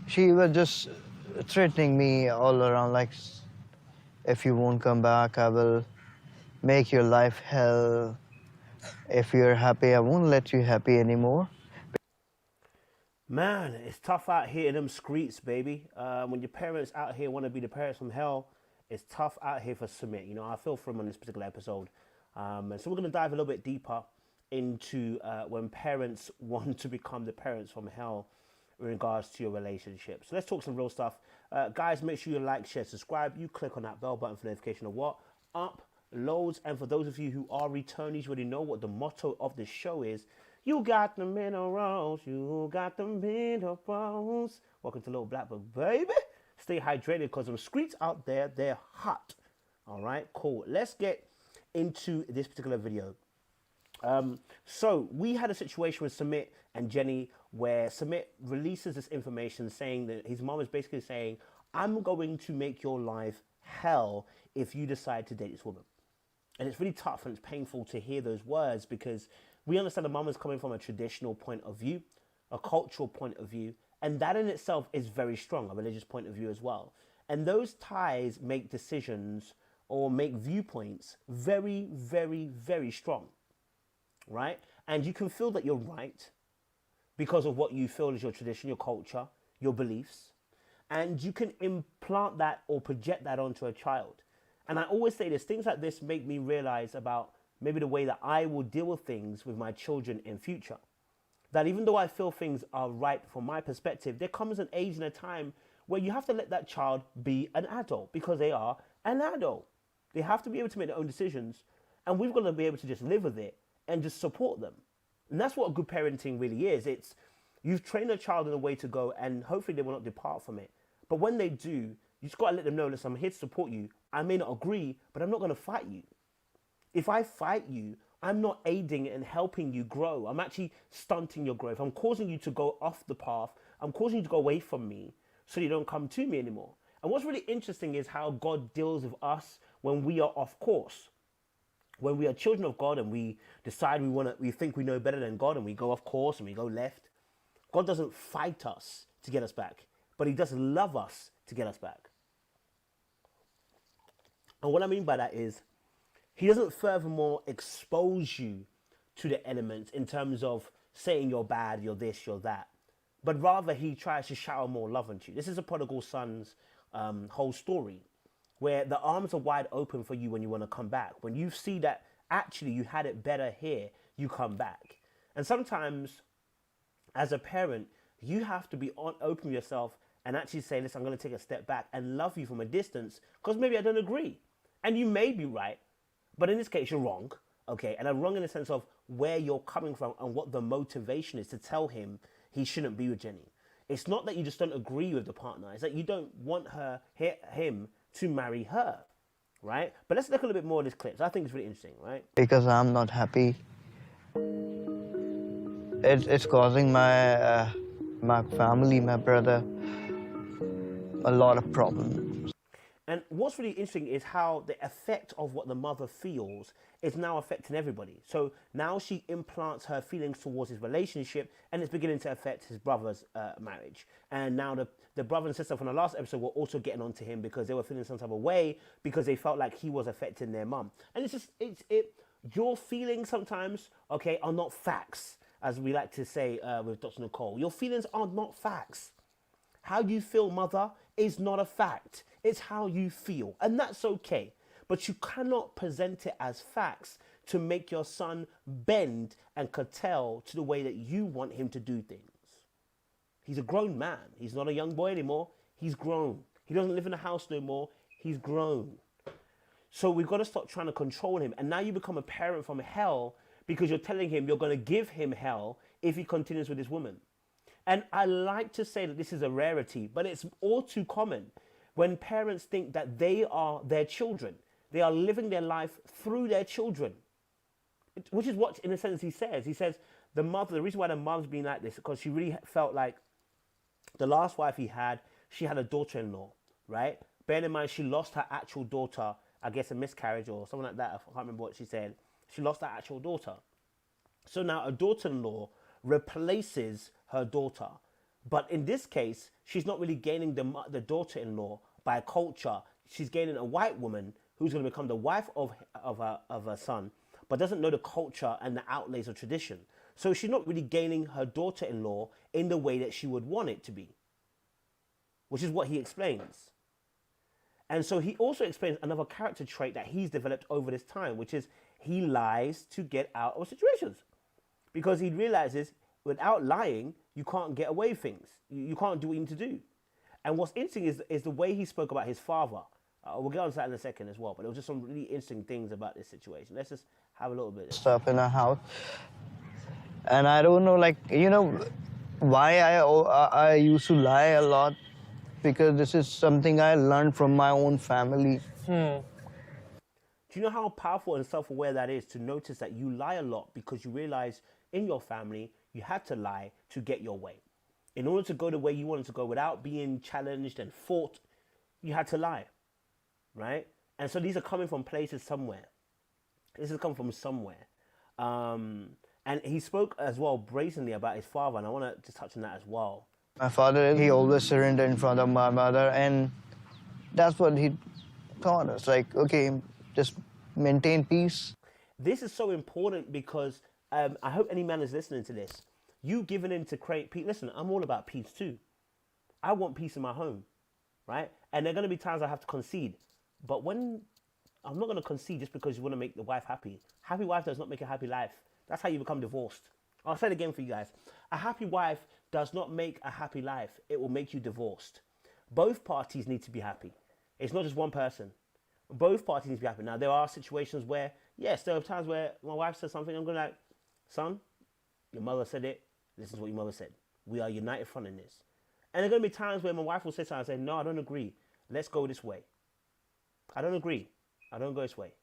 She was just threatening me all around, like, if you won't come back, I will make your life hell. If you're happy, I won't let you happy anymore. Man, it's tough out here in them streets, baby. When your parents out here want to be the parents from hell, it's tough out here for Sumit. You know, I feel for him on this particular episode. And so we're going to dive a little bit deeper into when parents want to become the parents from hell in regards to your relationship. So let's talk some real stuff. Guys, make sure you like, share, subscribe. You click on that bell button for notification of what? Uploads. And for those of you who are returnees, you already know what the motto of the show is. You got the minerals, you got the minerals. Welcome to Little Black Book, baby. Stay hydrated because them streets out there, they're hot. All right, cool. Let's get into this particular video. So we had a situation with Sumit and Jenny where Sumit releases this information saying that his mom is basically saying, I'm going to make your life hell if you decide to date this woman. And it's really tough and it's painful to hear those words because we understand the mum is coming from a traditional point of view, a cultural point of view, and that in itself is very strong, a religious point of view as well. And those ties make decisions or make viewpoints very, very, very strong, right? And you can feel that you're right because of what you feel is your tradition, your culture, your beliefs. And you can implant that or project that onto a child. And I always say this, things like this make me realize about maybe the way that I will deal with things with my children in future. That even though I feel things are right from my perspective, there comes an age and a time where you have to let that child be an adult because they are an adult. They have to be able to make their own decisions, and we've got to be able to just live with it and just support them. And that's what good parenting really is. It's you've trained a child in a way to go, and hopefully they will not depart from it. But when they do, you just got to let them know, listen, I'm here to support you. I may not agree, but I'm not going to fight you. If I fight you, I'm not aiding and helping you grow. I'm actually stunting your growth. I'm causing you to go off the path. I'm causing you to go away from me so you don't come to me anymore. And what's really interesting is how God deals with us when we are off course. When we are children of God and we decide we think we know better than God and we go off course and we go left, God doesn't fight us to get us back, but he does love us to get us back. And what I mean by that is he doesn't furthermore expose you to the elements in terms of saying you're bad, you're this, you're that. But rather he tries to shower more love onto you. This is a prodigal son's whole story, where the arms are wide open for you when you want to come back. When you see that actually you had it better here, you come back. And sometimes as a parent, you have to be open with yourself and actually say, listen, I'm going to take a step back and love you from a distance because maybe I don't agree. And you may be right, but in this case, you're wrong. Okay. And I'm wrong in the sense of where you're coming from and what the motivation is to tell him he shouldn't be with Jenny. It's not that you just don't agree with the partner. It's that you don't want him to marry her. Right. But let's look a little bit more at this clip. So I think it's really interesting. Right. Because I'm not happy. It's causing my family, my brother, a lot of problems. And what's really interesting is how the effect of what the mother feels is now affecting everybody. So now she implants her feelings towards his relationship and it's beginning to affect his brother's marriage. And now the brother and sister from the last episode were also getting onto him because they were feeling some type of way because they felt like he was affecting their mum. And it's just, your feelings sometimes, okay, are not facts, as we like to say with Dr. Nicole. Your feelings are not facts. How you feel, mother, is not a fact. It's how you feel. And that's okay. But you cannot present it as facts to make your son bend and curtail to the way that you want him to do things. He's a grown man. He's not a young boy anymore. He's grown. He doesn't live in a house no more. He's grown. So we've got to stop trying to control him. And now you become a parent from hell because you're telling him you're going to give him hell if he continues with this woman. And I like to say that this is a rarity, but it's all too common when parents think that they are their children. They are living their life through their children, which is what, in a sense, he says. He says the reason why the mother's being like this is because she really felt like the last wife he had, she had a daughter-in-law, right? Bearing in mind, she lost her actual daughter, I guess a miscarriage or something like that. I can't remember what she said. She lost her actual daughter. So now a daughter-in-law replaces her daughter. But in this case, she's not really gaining the daughter-in-law by culture. She's gaining a white woman who's going to become the wife of her son, but doesn't know the culture and the outlays of tradition. So she's not really gaining her daughter-in-law in the way that she would want it to be, which is what he explains. And so he also explains another character trait that he's developed over this time, which is he lies to get out of situations. Because he realizes without lying, you can't get away with things. You can't do what you need to do. And what's interesting is the way he spoke about his father. We'll get on to that in a second as well, but there was just some really interesting things about this situation. Let's just have a little bit of this. Stuff in a house. And I don't know, like, why I used to lie a lot, because this is something I learned from my own family. Do you know how powerful and self-aware that is, to notice that you lie a lot because you realize in your family you had to lie to get your way? In order to go the way you wanted to go without being challenged and fought, you had to lie, right? And so these are coming from places somewhere. This is coming from somewhere. And he spoke as well brazenly about his father, and I want to just touch on that as well. My father, he always surrendered in front of my mother, and that's what he taught us. Like, okay, just maintain peace. This is so important because I hope any man is listening to this. You giving in to create peace. Listen, I'm all about peace too. I want peace in my home, right? And there are going to be times I have to concede. But when I'm not going to concede just because you want to make the wife happy. Happy wife does not make a happy life. That's how you become divorced. I'll say it again for you guys. A happy wife does not make a happy life. It will make you divorced. Both parties need to be happy. It's not just one person. Both parties need to be happy. Now, there are situations where, yes, there are times where my wife says something, I'm going to like, son, your mother said it. This is what your mother said. We are united front in this. And there are going to be times where my wife will say something and say, no, I don't agree. Let's go this way. I don't agree. I don't go this way.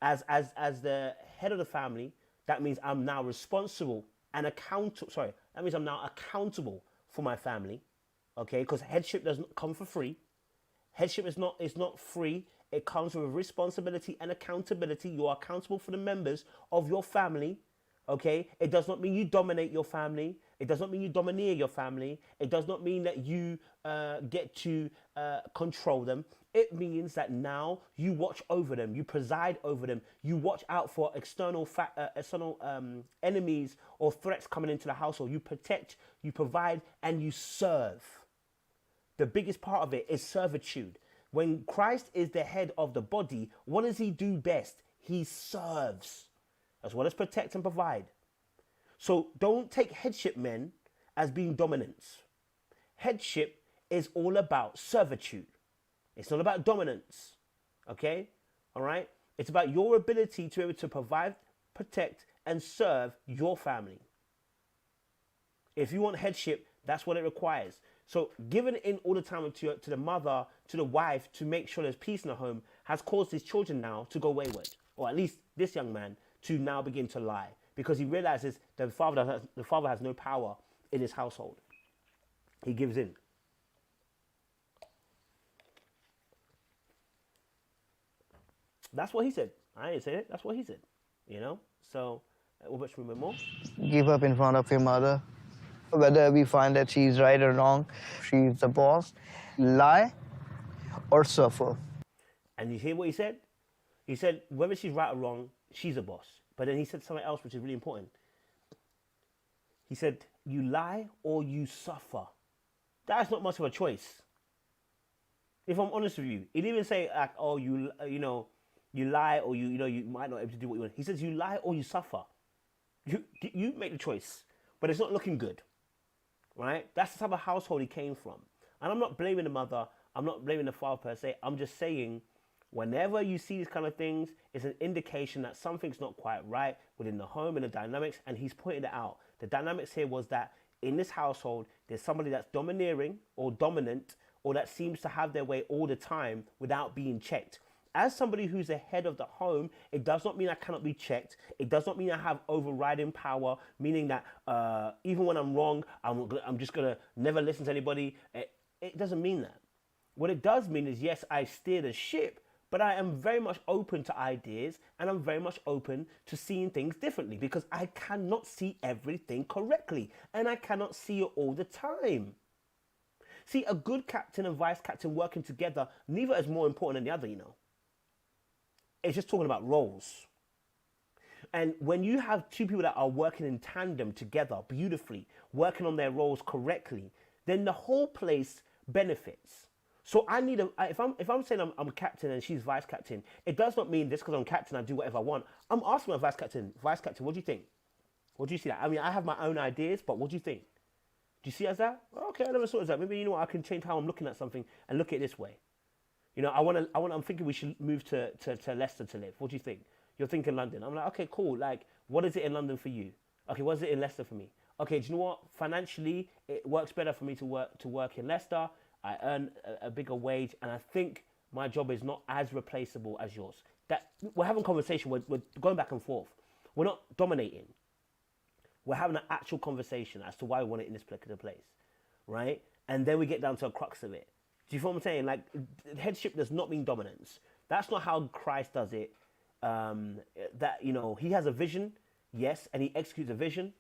As the head of the family, that means I'm now responsible and accountable. Sorry, that means I'm now accountable for my family. Okay, because headship doesn't come for free. Headship is not free. It comes with responsibility and accountability. You are accountable for the members of your family. Okay, it does not mean you dominate your family. It does not mean you domineer your family. It does not mean that you get to control them. It means that now you watch over them, you preside over them, you watch out for external enemies or threats coming into the household. You protect, you provide, and you serve. The biggest part of it is servitude. When Christ is the head of the body, what does he do best? He serves, as well as protect and provide. So don't take headship men as being dominance. Headship is all about servitude. It's not about dominance, okay? All right? It's about your ability to be able to provide, protect, and serve your family. If you want headship, that's what it requires. So giving in all the time to the mother, to the wife, to make sure there's peace in the home has caused his children now to go wayward. Or at least this young man to now begin to lie. Because he realizes the father has no power in his household. He gives in. That's what he said. I didn't say it. That's what he said. So what much remember more? Give up in front of your mother. Whether we find that she's right or wrong, she's the boss. Lie or suffer. And you hear what he said? He said whether she's right or wrong, she's a boss. But then he said something else which is really important. He said, you lie or you suffer. That's not much of a choice. If I'm honest with you, he didn't even say, like, oh, you lie or you might not be able to do what you want. He says you lie or you suffer. You make the choice, but it's not looking good, right? That's the type of household he came from. And I'm not blaming the mother. I'm not blaming the father per se. I'm just saying whenever you see these kind of things, it's an indication that something's not quite right within the home and the dynamics, and he's pointed it out. The dynamics here was that in this household, there's somebody that's domineering or dominant or that seems to have their way all the time without being checked. As somebody who's the head of the home, it does not mean I cannot be checked. It does not mean I have overriding power, meaning that even when I'm wrong, I'm just going to never listen to anybody. It doesn't mean that. What it does mean is, yes, I steer the ship, but I am very much open to ideas, and I'm very much open to seeing things differently, because I cannot see everything correctly, and I cannot see it all the time. See, a good captain and vice captain working together, neither is more important than the other, you know. It's just talking about roles. And when you have two people that are working in tandem together beautifully, working on their roles correctly, then the whole place benefits. So I need if I'm saying I'm a captain and she's vice captain, it does not mean just because I'm captain I do whatever I want. I'm asking my vice captain, what do you think? What do you see that? I mean, I have my own ideas, but what do you think? Do you see it as that? Okay, I never saw it as that. Maybe, you know what, I can change how I'm looking at something and look at it this way. You know, I'm thinking we should move to Leicester to live. What do you think? You're thinking London. I'm like, okay, cool. Like, what is it in London for you? Okay, what is it in Leicester for me? Okay, do you know what? Financially, it works better for me to work in Leicester. I earn a bigger wage, and I think my job is not as replaceable as yours. That we're having a conversation. We're going back and forth. We're not dominating. We're having an actual conversation as to why we want it in this particular place, right? And then we get down to a crux of it. Do you feel what I'm saying? Like, headship does not mean dominance. That's not how Christ does it. That, you know, he has a vision, yes, and he executes a vision,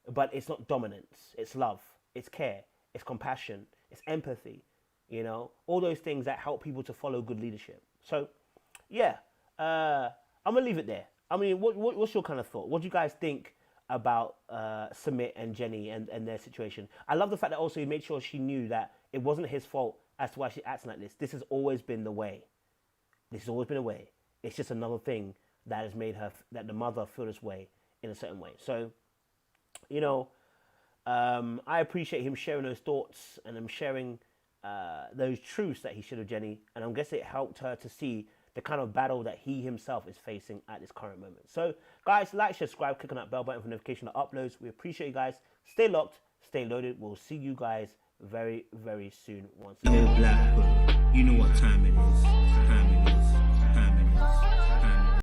but it's not dominance. It's love, it's care, it's compassion, it's empathy, you know, all those things that help people to follow good leadership. So, yeah, I'm gonna leave it there. I mean, what's your kind of thought? What do you guys think about Sumit and Jenny and their situation? I love the fact that also he made sure she knew that it wasn't his fault as to why she's acting like this. This has always been the way. This has always been a way. It's just another thing that has made her, that the mother feel this way in a certain way. So, you know, I appreciate him sharing those thoughts and him sharing those truths that he shared with Jenny. And I'm guessing it helped her to see the kind of battle that he himself is facing at this current moment. So, guys, like, share, subscribe, click on that bell button for notification of uploads. We appreciate you guys. Stay locked, stay loaded. We'll see you guys very, very soon once again. Black, you know what time it is.